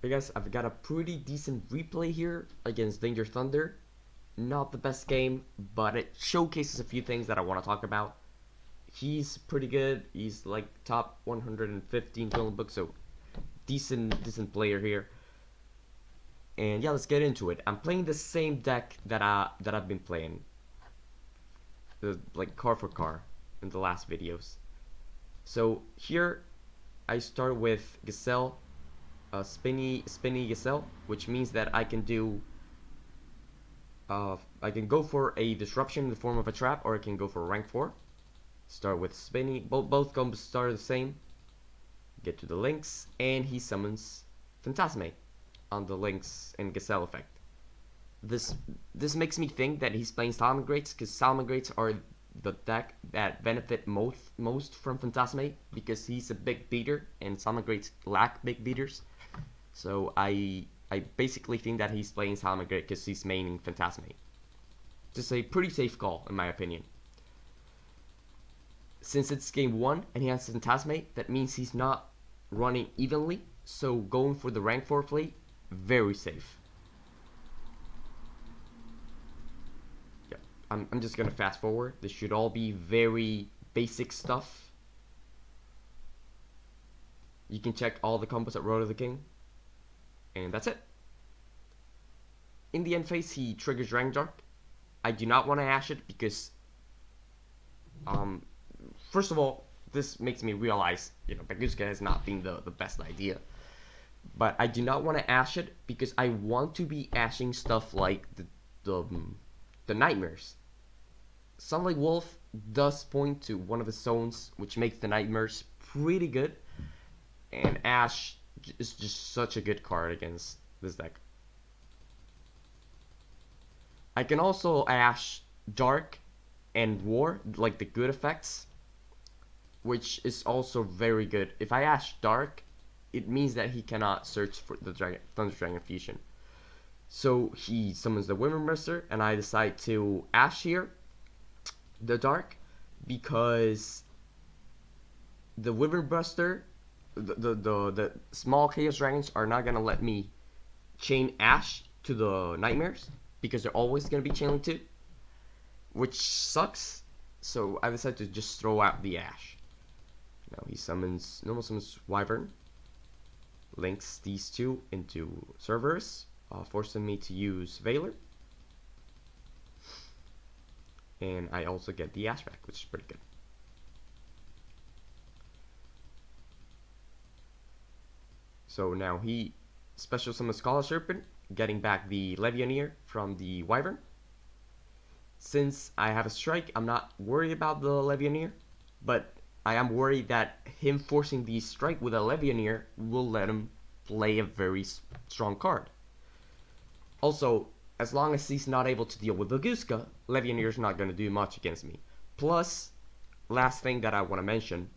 Hey guys, I've got a pretty decent replay here against Danger Thunder. Not the best game, but it showcases a few things that I want to talk about. He's pretty good. He's like top 115 villain book, so decent player here. And yeah, let's get into it. I'm playing the same deck that I've been playing, like car for car, in the last videos. So here, I start with Gazelle, spinny Gazelle, which means that I can do. I can go for a disruption in the form of a trap, or I can go for rank 4. Start with spinny. Both combos start the same. Get to the links, and he summons Phantasme on the links and Gazelle effect. This makes me think that he's playing Salamangreats, because Salamangreats are the deck that benefit most from Phantasme, because he's a big beater and Salamangreats lack big beaters. So I basically think that he's playing Salamangreat because he's maining Phantasme. Just a pretty safe call in my opinion. Since it's game 1 and he has Phantasme, that means he's not running evenly, so going for the rank 4 play, very safe. Yeah, I'm just gonna fast forward. This should all be very basic stuff. You can check all the combos at Road of the King. And that's it. In the end phase, he triggers Rank Dark. I do not want to Ash it because, first of all, this makes me realize, Bagooska has not been the best idea. But I do not want to Ash it because I want to be ashing stuff like the Nightmares. Sunlight Wolf does point to one of the zones, which makes the Nightmares pretty good. And Ash is just such a good card against this deck. I can also Ash Dark and War, like the good effects, which is also very good. If I Ash Dark, it means that he cannot search for the Thunder Dragon Fusion. So he summons the Wyvern Buster, and I decide to Ash here the Dark because the Wyvern Buster, the small Chaos Dragons are not gonna let me chain Ash to the Nightmares because they're always gonna be chaining too, which sucks. So I decided to just throw out the Ash. Now he normal summons Wyvern, links these two into Cerberus, forcing me to use Veiler, and I also get the Ash back, which is pretty good. So now he special summons Scholar Serpent, getting back the Legionnaire from the Wyvern. Since I have a strike, I'm not worried about the Legionnaire, but I am worried that him forcing the strike with a Legionnaire will let him play a very strong card. Also, as long as he's not able to deal with Bagooska, Levionnaire's not going to do much against me. Plus, last thing that I want to mention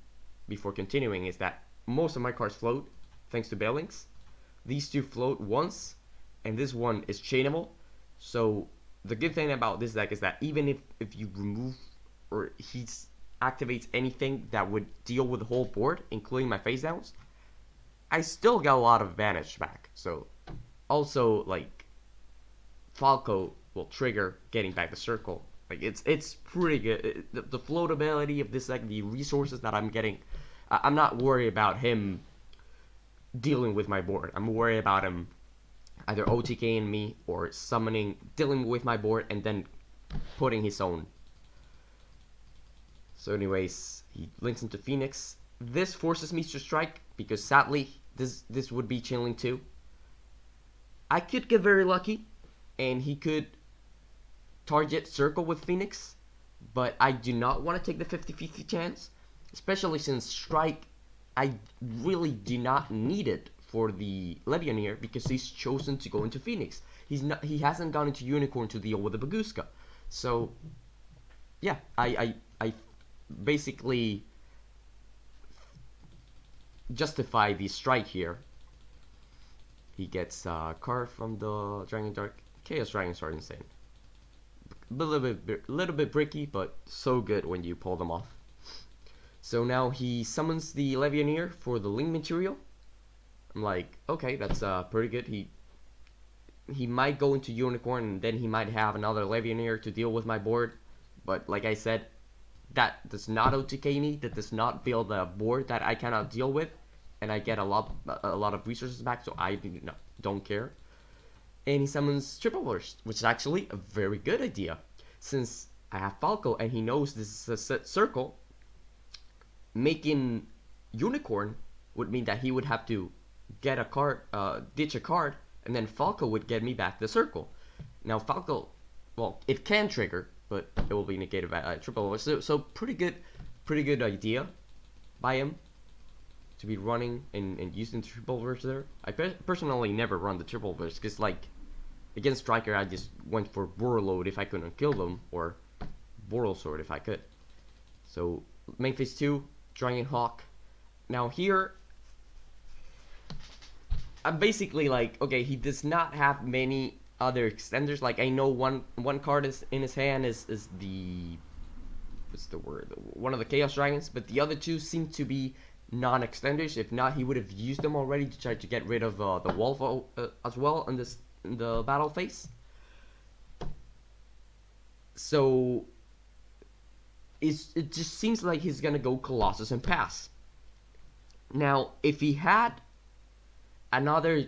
before continuing is that most of my cards float, thanks to Balinks. These two float once, and this one is chainable. So the good thing about this deck is that even if you remove or he activates anything that would deal with the whole board, including my face downs, I still got a lot of advantage back. So also, like, Falco will trigger getting back the circle. Like, it's pretty good. The floatability of this deck, the resources that I'm getting, I'm not worried about him dealing with my board. I'm worried about him either OTKing me or dealing with my board and then putting his own. So anyways, he links into Phoenix. This forces me to strike because sadly this would be chilling too. I could get very lucky and he could target circle with Phoenix, but I do not want to take the 50-50 chance, especially since strike I really do not need it for the Legionnaire because he's chosen to go into Phoenix. He hasn't gone into Unicorn to deal with the Bagooska. So yeah, I basically justify the strike here. He gets a card from the Dragon Dark. Chaos Dragons are insane. A little bit bricky, but so good when you pull them off. So now he summons the Legionnaire for the link material. I'm like, okay, that's pretty good. He might go into Unicorn, and then he might have another Legionnaire to deal with my board. But like I said, that does not OTK me. That does not build a board that I cannot deal with, and I get a lot of resources back. So I don't care. And he summons Triple Burst, which is actually a very good idea, since I have Falco and he knows this is a set circle. Making Unicorn would mean that he would have to get a card, ditch a card, and then Falco would get me back the circle. Now Falco, well, it can trigger, but it will be negated by triple. So pretty good idea by him to be running and using the triple verse there. I personally never run the triple verse because like against Striker I just went for Warlord if I couldn't kill them, or Boral Sword if I could. So main phase 2, Dragon Hawk. Now here I'm basically like, okay, he does not have many other extenders. Like I know one card is in his hand is the, what's the word, one of the Chaos Dragons, but the other two seem to be non-extenders. If not, he would have used them already to try to get rid of the Wolf as well in the battle phase. So it just seems like he's gonna go Colossus and pass. Now, if he had another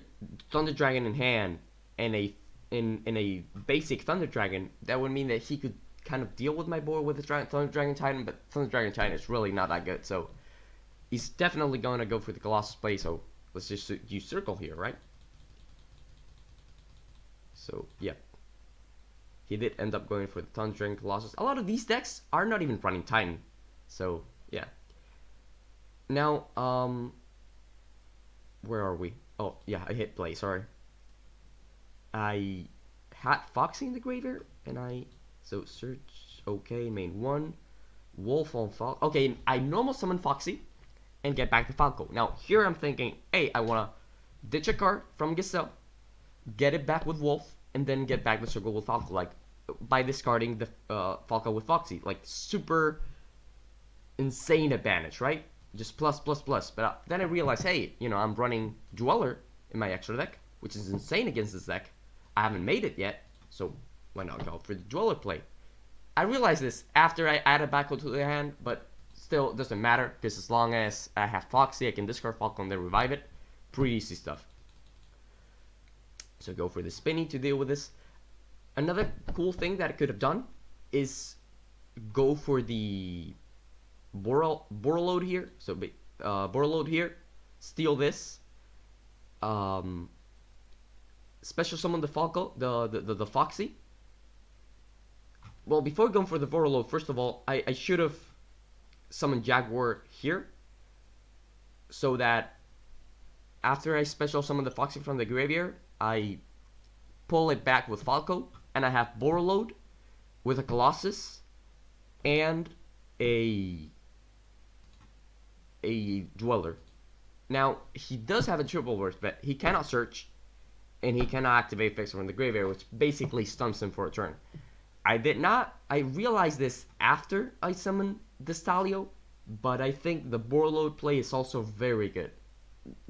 Thunder Dragon in hand and in a basic Thunder Dragon, that would mean that he could kind of deal with my board with the Thunder Dragon Titan, but Thunder Dragon Titan is really not that good, so he's definitely going to go for the Colossus play, so let's just use Circle here, right? So, yeah. He did end up going for the Thunder Dragon Colossus. A lot of these decks are not even running Titan, so, yeah. Now, where are we? Oh, yeah, I hit play, sorry. I had Foxy in the graveyard, and so search, okay, main 1, Wolf on Fox. Okay, I normal summon Foxy, and get back to Falco. Now, here I'm thinking, hey, I wanna ditch a card from Giselle, get it back with Wolf, and then get back the circle with Falco, like, by discarding the Falco with Foxy. Like, super insane advantage, right? Just plus. But then I realized, hey, I'm running Dweller in my extra deck, which is insane against this deck. I haven't made it yet, so why not go for the Dweller play? I realized this after I added Falco to the hand, but still, it doesn't matter, because as long as I have Foxy, I can discard Falco and then revive it. Pretty easy stuff. So go for the Spinny to deal with this. Another cool thing that I could have done is go for the Borreload here. So Borreload here, steal this, special summon the Falco, the Foxy. Well, before going for the Borreload, first of all, I should have summoned Jaguar here, so that after I special summon the Foxy from the graveyard, I pull it back with Falco, and I have Borreload with a Colossus and a Dweller. Now, he does have a triple burst, but he cannot search, and he cannot activate effects from the graveyard, which basically stumps him for a turn. I realized this after I summoned the Stalio, but I think the Borreload play is also very good.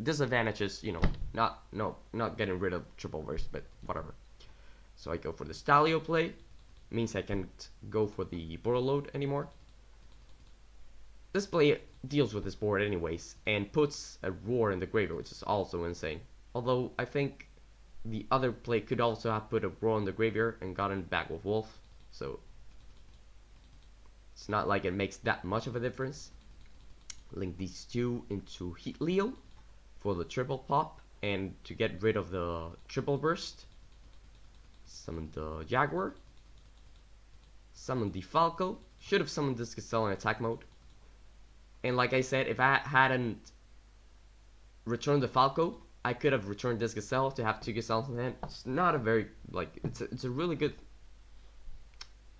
Disadvantage is, not getting rid of triple burst, but whatever. So I go for the Stalio play, means I can't go for the Borreload anymore. This play deals with this board anyways, and puts a Roar in the graveyard, which is also insane. Although, I think the other play could also have put a Roar in the graveyard and gotten back with Wolf, so it's not like it makes that much of a difference. Link these two into Heat Leo for the triple pop, and to get rid of the triple burst, summon the Jaguar, summon the Falco, should have summoned this Gazelle in attack mode. And like I said, if I hadn't returned the Falco, I could have returned this Gazelle to have 2 Gazelles in hand. It's not a very, it's a really good,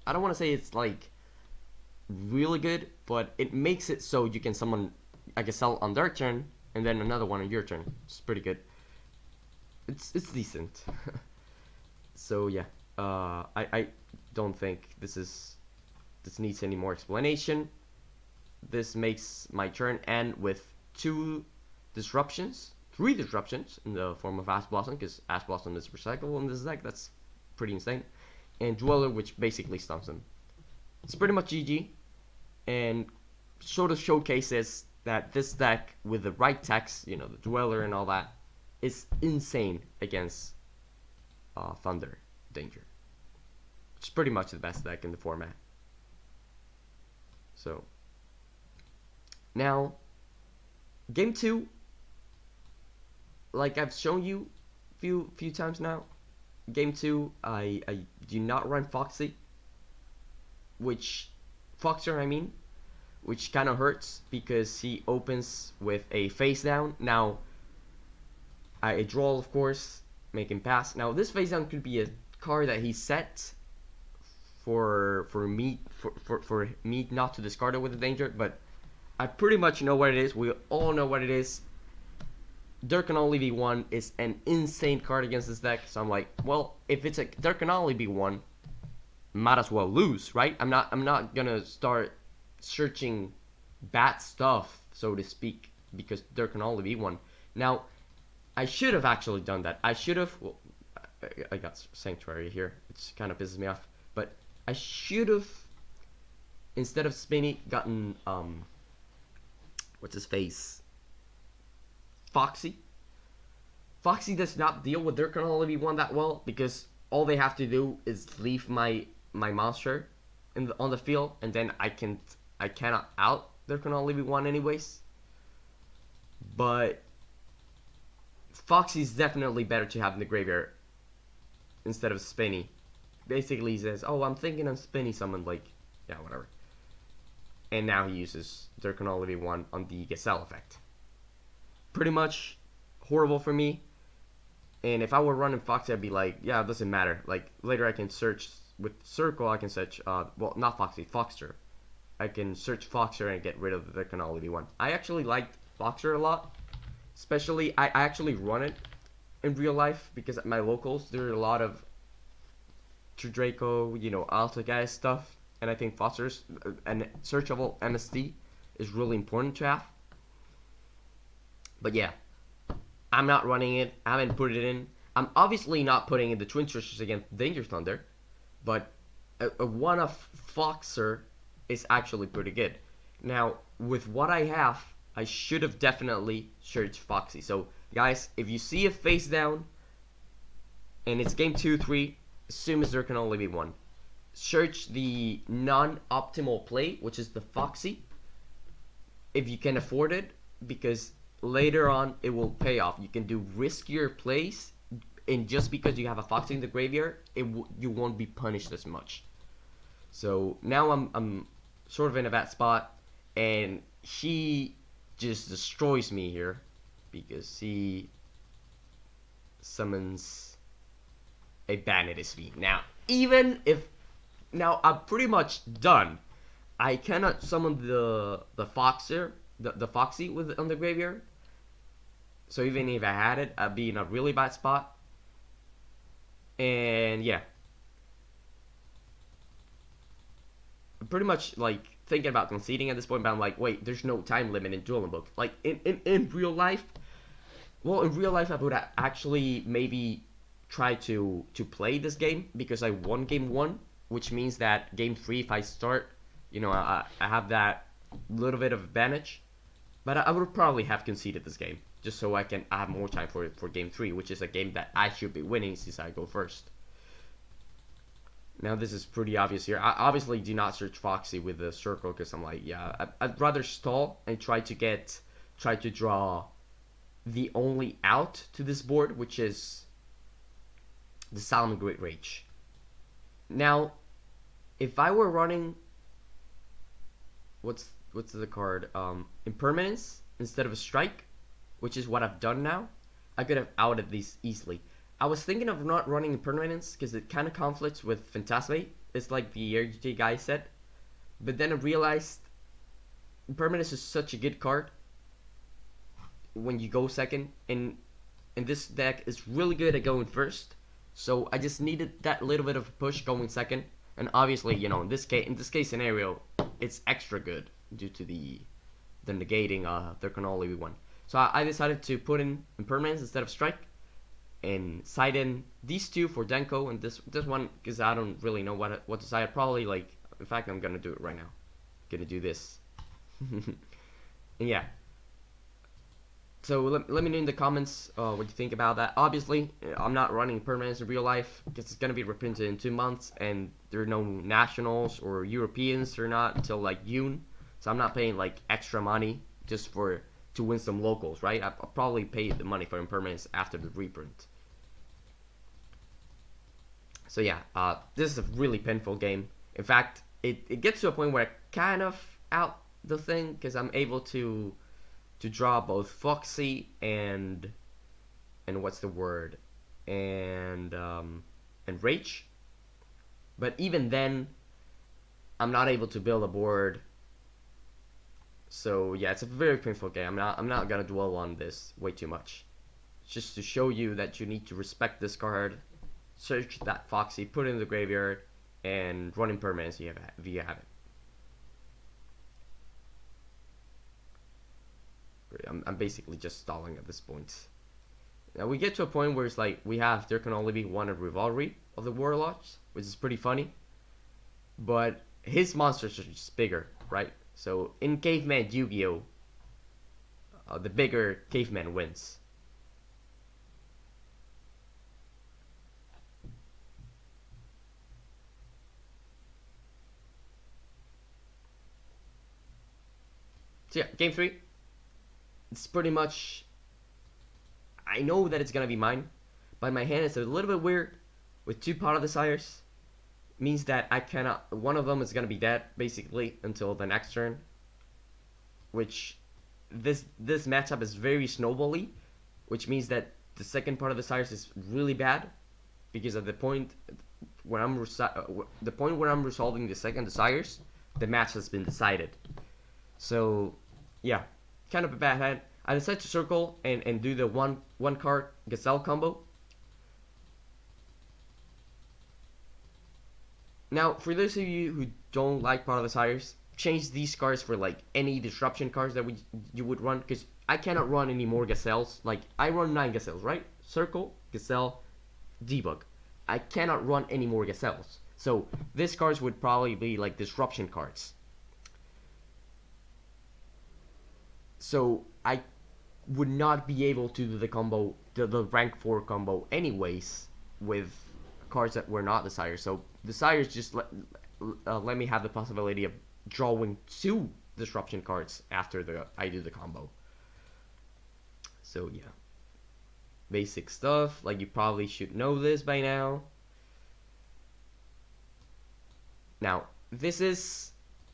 I don't want to say it's like really good, but it makes it so you can summon a Gazelle on their turn and then another one on your turn. It's pretty good. It's decent. So yeah, I don't think this needs any more explanation. This makes my turn end with 2 disruptions 3 disruptions in the form of Ash Blossom, because Ash Blossom is recyclable in this deck. That's pretty insane. And Dweller, which basically stuns him. It's pretty much GG, and sort of showcases that this deck, with the right text, you know, the Dweller and all that, is insane against Thunder Danger. It's pretty much the best deck in the format. So, now, game 2, like I've shown you few times now, game 2, I do not run Foxy, Foxer, which kind of hurts because he opens with a face down. Now, I draw, of course, make him pass. Now, this face down could be a card that he set for me not to discard it with the danger, but I pretty much know what it is. We all know what it is. There Can Only Be One is an insane card against this deck, so I'm like, well, if it's a There Can Only Be One, might as well lose, right? I'm not gonna start searching bad stuff, so to speak, because there can only be one. Now, I should have actually done that. I should have. Well, I got Sanctuary here. It kind of pisses me off, but I should have, instead of Spinny, gotten what's his face? Foxy. Foxy does not deal with There Can Only Be One that well, because all they have to do is leave my monster on the field, and then I cannot out There Can Only Be One anyways. But Foxy's definitely better to have in the graveyard instead of Spinny. Basically, he says, "Oh, I'm thinking of Spinny summon," like, yeah, whatever. And now he uses There Can Only Be One on the Gazelle effect. Pretty much horrible for me. And if I were running Foxy, I'd be like, yeah, it doesn't matter. Like, later I can search with Circle, I can search, well, not Foxy, Foxer. I can search Foxer and get rid of the There Can Only Be One. I actually liked Foxer a lot. Especially, I actually run it in real life, because at my locals, there are a lot of Draco, you know, Alta guys stuff. And I think Foxer's and searchable MST is really important to have. But yeah, I'm not running it. I haven't put it in. I'm obviously not putting in the Twin Searchers against Danger Thunder, but a one of Foxer is actually pretty good. Now, with what I have, I should have definitely searched Foxy. So, guys, if you see a face down and it's game 2, 3, assume there can only be one. Search the non-optimal play, which is the Foxy, if you can afford it, because later on it will pay off. You can do riskier plays, and just because you have a Foxy in the graveyard, you won't be punished as much. So now I'm sort of in a bad spot, and he just destroys me here because he summons a Bandit SV. Now, even if now I'm pretty much done, I cannot summon the Foxer, the Foxy on the graveyard. So even if I had it, I'd be in a really bad spot. And yeah, I'm pretty much like thinking about conceding at this point, but I'm like, wait, there's no time limit in Dueling Book. Like in real life, well, in real life I would actually maybe try to play this game, because I won game 1, which means that game 3, if I start, you know, I have that little bit of advantage. But I would probably have conceded this game, just so I have more time for game 3, which is a game that I should be winning since I go first. Now this is pretty obvious here. I obviously do not search Foxy with the Circle, because I'm like, yeah, I'd rather stall and try to draw the only out to this board, which is the Salamangreat Rage. Now, if I were running, what's the card? Impermanence instead of a Strike, which is what I've done now, I could have outed these easily. I was thinking of not running Impermanence because it kind of conflicts with Phantasmate. It's like the RGT guy said. But then I realized Impermanence is such a good card when you go second, and this deck is really good at going first. So I just needed that little bit of a push going second. And obviously, you know, in this case scenario, it's extra good due to the negating There Can Only Be One. So I decided to put in impermanence instead of strike, and side in these two for Denko, and this one because I don't really know what to side. Probably like, in fact, I'm gonna do it right now. Gonna do this. And yeah. So let me know in the comments what you think about that. Obviously, I'm not running permanents in real life because it's gonna be reprinted in 2 months, and there are no nationals or Europeans or not until like June. So I'm not paying like extra money just for to win some locals, right? I'll probably pay the money for impermanence after the reprint. So yeah, this is a really painful game. In fact, it gets to a point where I kind of out the thing because I'm able to draw both Foxy and what's the word and Rage, but even then I'm not able to build a board. So yeah, it's a very painful game. I'm not gonna dwell on this way too much. It's just to show you that you need to respect this card, search that Foxy, put it in the graveyard, and run impermanence if you have it. I'm basically just stalling at this point. Now we get to a point where it's like there can only be one rivalry of the warlords, which is pretty funny. But his monsters are just bigger, right? So in Caveman Yu-Gi-Oh, the bigger caveman wins. So yeah, game 3. It's pretty much, I know that it's gonna be mine, but my hand is a little bit weird with 2 Pot of Desires. Means that I cannot, one of them is gonna be dead basically until the next turn, which this matchup is very snowbally, which means that the second Part of Desires is really bad because at the point where I'm resolving the second Desires, the match has been decided. So yeah, kind of a bad hand. I decided to circle and do the one card Gazelle combo. Now, for those of you who don't like Part of Desires, change these cards for like any disruption cards that you would run, because I cannot run any more Gazelles. Like, I run 9 Gazelles, right? Circle, Gazelle, Debug. I cannot run any more Gazelles. So, these cards would probably be like disruption cards. So, I would not be able to do the combo, the rank 4 combo anyways, with cards that were not Desires. So Desires just let me have the possibility of drawing 2 disruption cards after I do the combo. So yeah, basic stuff, like you probably should know this by now. Now this is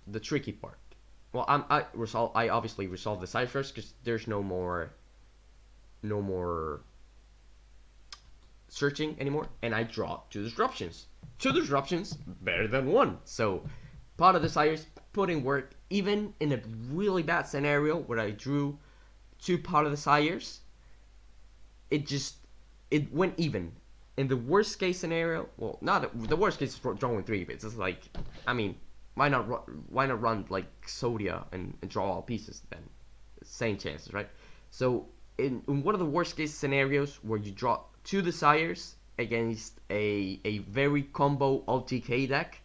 the tricky part. Well, I obviously resolve the side first because there's no more searching anymore, and I draw 2 disruptions. 2 disruptions, better than 1. So, Pot of Desires put in work, even in a really bad scenario where I drew 2 Pot of Desires. It went even. In the worst case scenario, well, not the worst case is drawing 3 bits. It's like, I mean, why not run like Sodia and draw all pieces then? Same chances, right? So in one of the worst case scenarios where you draw 2 Desires against a very combo OTK deck,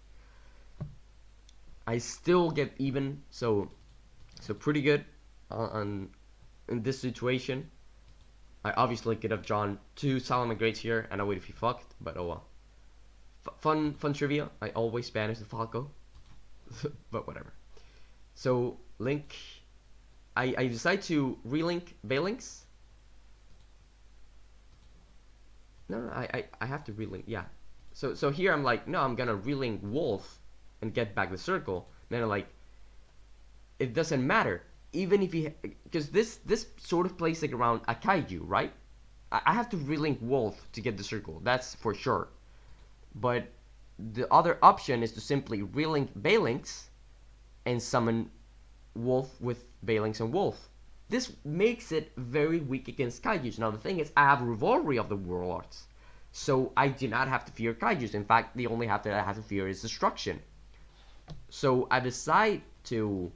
I still get even. So pretty good in this situation. I obviously could have drawn 2 Salamangreats here and I would be fucked, but oh well. Fun trivia. I always banish the Falco. But whatever. So Link, I decide to relink Balinks. No, I have to relink. Yeah. So here I'm like, no, I'm gonna relink Wolf and get back the circle. Then I'm like, it doesn't matter. Even if he, because this sort of plays like around a kaiju, right? I have to relink Wolf to get the circle. That's for sure. But the other option is to simply relink Balinks and summon Wolf with Balinks and Wolf. This makes it very weak against kaijus. Now the thing is, I have Rivalry of the Warlords, so I do not have to fear kaijus. In fact, the only that I have to fear is destruction. So I decide to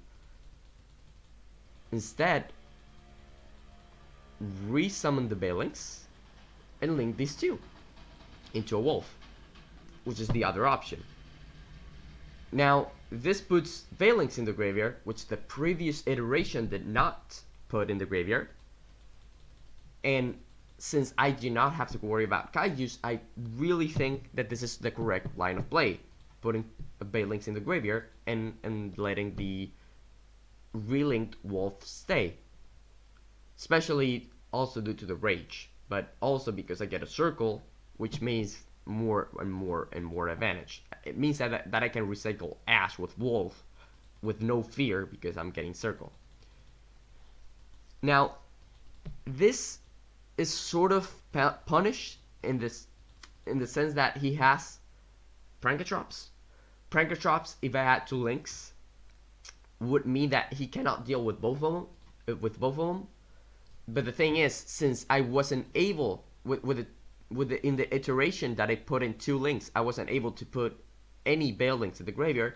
instead resummon the Balinks and link these two into a wolf, which is the other option. Now, this puts Balinks in the graveyard, which the previous iteration did not put in the graveyard. And since I do not have to worry about Kaijus, I really think that this is the correct line of play. Putting Balinks in the graveyard and letting the relinked wolf stay. Especially also due to the rage, but also because I get a circle, which means more and more and more advantage. It means that I can recycle Ash with wolf with no fear because I'm getting circle. Now, this is sort of punished in the sense that he has Prankatrops. Prankatrops, if I had 2 links, would mean that he cannot deal with both of them. But the thing is, since I wasn't able in the iteration that I put in 2 links, I wasn't able to put any Balinks in the graveyard.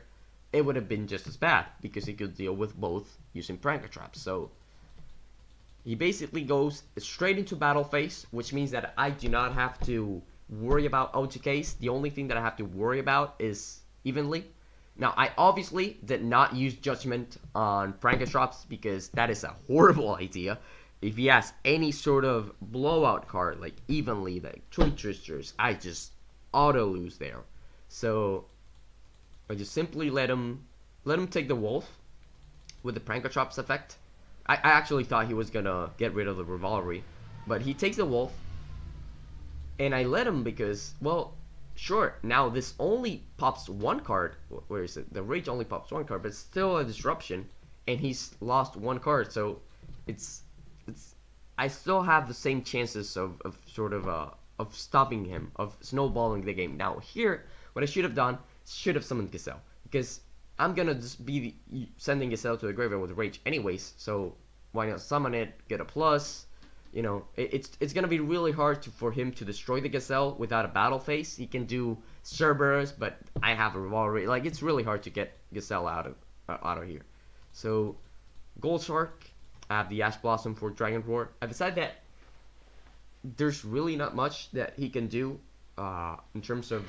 It would have been just as bad because he could deal with both using Prankatrops. So he basically goes straight into battle phase, which means that I do not have to worry about OTKs. The only thing that I have to worry about is evenly. Now, I obviously did not use Judgment on Prankatrops because that is a horrible idea. If he has any sort of blowout card, like evenly, like Twin Twisters, I just auto lose there. So I just simply let him take the wolf with the Prankatrops effect. I actually thought he was gonna get rid of the Rivalry, but he takes the wolf, and I let him because, well, sure, now this only pops 1 card. Where is it? The Rage only pops 1 card, but it's still a disruption, and he's lost 1 card, so it's I still have the same chances of stopping him, of snowballing the game. Now here, what I should have done, should have summoned Gazelle, because I'm gonna just be sending Gazelle to the graveyard with Rage anyways, so why not summon it, get a plus. You know, it's gonna be really hard for him to destroy the Gazelle without a battle phase. He can do Cerberus, but I have a Rivalry. Like, it's really hard to get Gazelle out of here. So Gold Shark, I have the Ash Blossom for Dragon Roar. I decided that there's really not much that he can do in terms of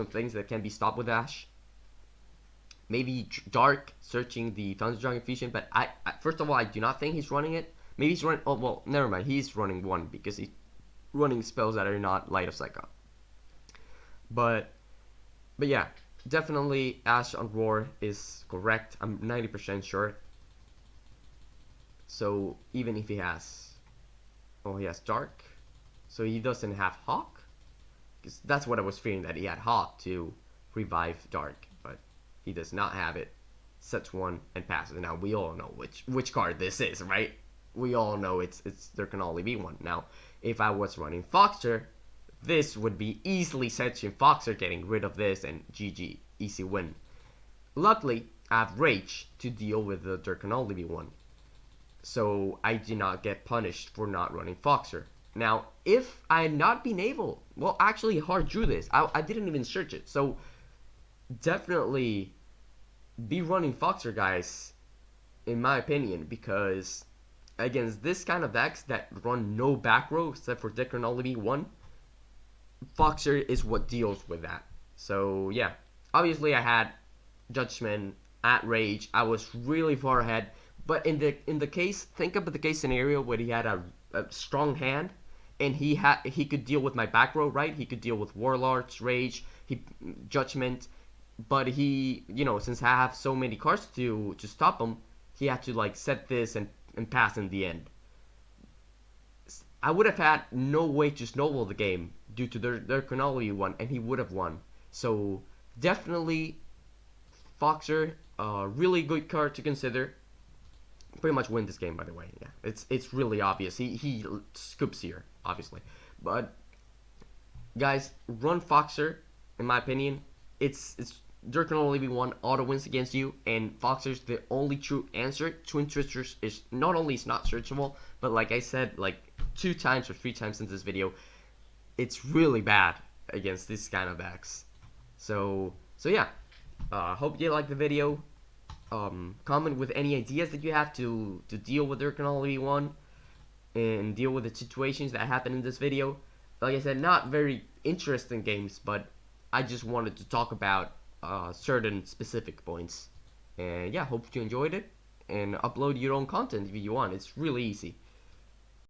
things that can be stopped with Ash. Maybe Dark, searching the Thunder Dragon Fusion, but I first of all, I do not think he's running it. Maybe he's running, oh well, never mind, he's running 1 because he's running spells that are not Light of Psycho. But yeah, definitely Ash on Roar is correct, I'm 90% sure. So even if he has, oh, he has Dark, so he doesn't have Hawk, because that's what I was fearing, that he had Hawk to revive Dark, but he does not have it. Sets 1 and passes. Now we all know which card this is, right? We all know there can only be 1. Now, if I was running Foxer, this would be easily setching Foxer, getting rid of this, and GG, easy win. Luckily, I have Rage to deal with the there can only be 1. So I do not get punished for not running Foxer. Now, if I had not been able, well, actually, Hard drew this. I didn't even search it. So definitely be running Foxer, guys, in my opinion, because against this kind of decks that run no back row except for there can only be 1, Foxer is what deals with that. So yeah, obviously I had Judgment at Rage. I was really far ahead. But in the case, think about the case scenario where he had a strong hand, and he could deal with my back row, right? He could deal with Warlords, Rage, Judgment, but he, you know, since I have so many cards to stop him, he had to like set this and pass in the end. I would have had no way to snowball the game due to there can only be 1, and he would have won. So definitely Foxer, really good card to consider. Pretty much win this game, by the way. Yeah, it's really obvious. He scoops here, obviously. But guys, run Foxer. In my opinion, there can only be 1 auto wins against you, and Foxer's the only true answer. Twin Twisters is not only it's not searchable, but like I said, like 2 times or 3 times in this video, it's really bad against this kind of decks. So yeah. Hope you liked the video. Comment with any ideas that you have to deal with there can only be 1. and deal with the situations that happen in this video. Like I said, not very interesting games, but I just wanted to talk about certain specific points. And yeah, hope you enjoyed it, and upload your own content if you want. It's really easy.